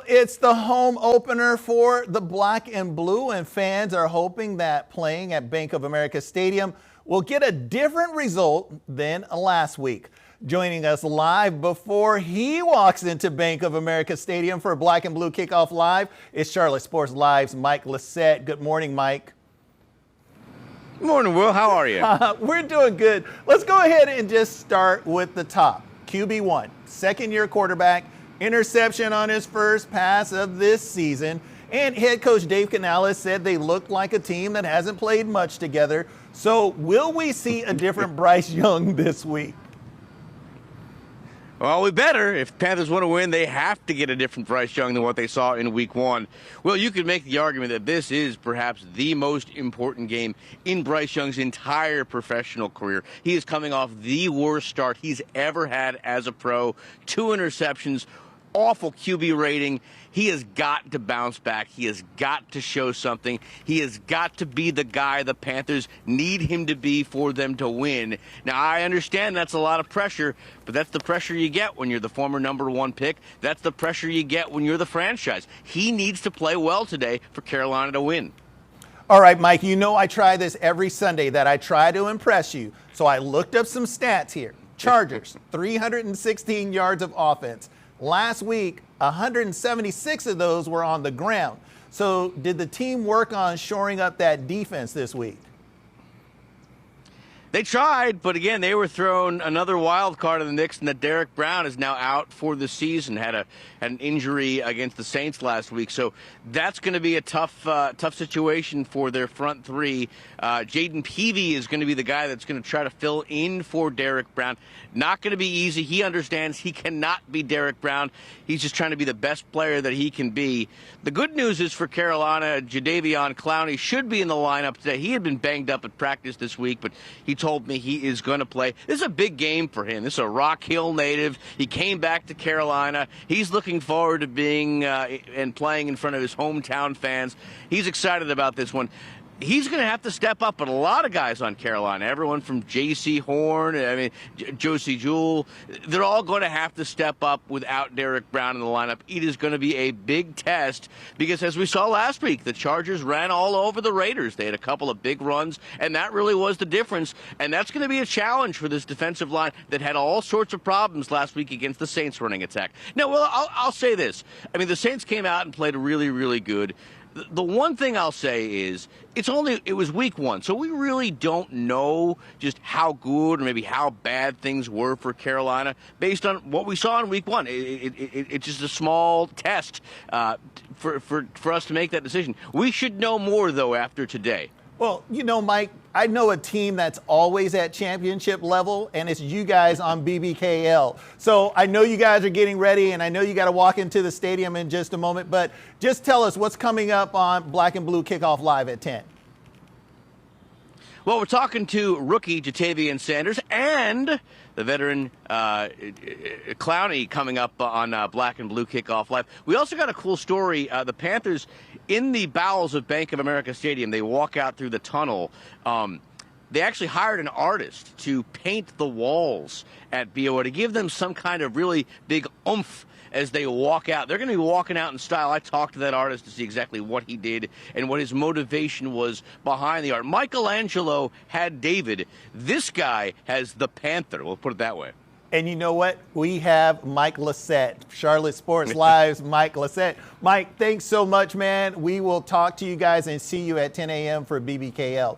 it's the home opener for the Black and Blue, and fans are hoping that playing at Bank of America Stadium will get a different result than last week. Joining us live before he walks into Bank of America Stadium for Black and Blue Kickoff Live is Charlotte Sports Live's Mike Laschette. Good morning, Mike. Good morning, Will. How are you? We're doing good. Let's go ahead and just start with the top. QB1, second-year quarterback, interception on his first pass of this season. And head coach Dave Canales said they look like a team that hasn't played much together. So will we see a different Bryce Young this week? Well, we better. If Panthers want to win, they have to get a different Bryce Young than what they saw in Week 1. Well, you could make the argument that this is perhaps the most important game in Bryce Young's entire professional career. He is coming off the worst start he's ever had as a pro. 2 interceptions, awful QB rating. He has got to bounce back. He has got to show something. He has got to be the guy the Panthers need him to be for them to win. Now, I understand that's a lot of pressure, but that's the pressure you get when you're the former #1 pick. That's the pressure you get when you're the franchise. He needs to play well today for Carolina to win. All right, Mike, you know I try this every Sunday, that I try to impress you. So I looked up some stats here. Chargers, 316 yards of offense. Last week, 176 of those were on the ground. So did the team work on shoring up that defense this week? They tried, but again, they were thrown another wild card in the mix, and that Derek Brown is now out for the season. Had an injury against the Saints last week, so that's going to be a tough situation for their front three. Jaden Peavy is going to be the guy that's going to try to fill in for Derek Brown. Not going to be easy. He understands he cannot be Derek Brown. He's just trying to be the best player that he can be. The good news is for Carolina, Jadeveon Clowney should be in the lineup today. He had been banged up at practice this week, but he told me he is going to play. This is a big game for him. This is a Rock Hill native. He came back to Carolina. He's looking forward to being and playing in front of his hometown fans. He's excited about this one. He's going to have to step up, but a lot of guys on Carolina, everyone from J.C. Horn, Josie Jewell, they're all going to have to step up without Derek Brown in the lineup. It is going to be a big test because, as we saw last week, the Chargers ran all over the Raiders. They had a couple of big runs, and that really was the difference. And that's going to be a challenge for this defensive line that had all sorts of problems last week against the Saints running attack. Now, well, I'll say this. I mean, the Saints came out and played really, really good. The one thing I'll say is it was Week 1, so we really don't know just how good or maybe how bad things were for Carolina based on what we saw in Week 1. It's just a small test for us to make that decision. We should know more, though, after today. Well, you know, Mike, I know a team that's always at championship level, and it's you guys on BBKL. So I know you guys are getting ready, and I know you got to walk into the stadium in just a moment, but just tell us what's coming up on Black and Blue Kickoff Live at 10. Well, we're talking to rookie Ja'Tavion Sanders and the veteran Clowney coming up on Black and Blue Kickoff Live. We also got a cool story. The Panthers, in the bowels of Bank of America Stadium, they walk out through the tunnel. They actually hired an artist to paint the walls at BOA to give them some kind of really big oomph as they walk out. They're going to be walking out in style. I talked to that artist to see exactly what he did and what his motivation was behind the art. Michelangelo had David. This guy has the Panther. We'll put it that way. And you know what? We have Mike Laschette, Charlotte Sports Live's Mike Laschette. Mike, thanks so much, man. We will talk to you guys and see you at 10 a.m. for BBKL.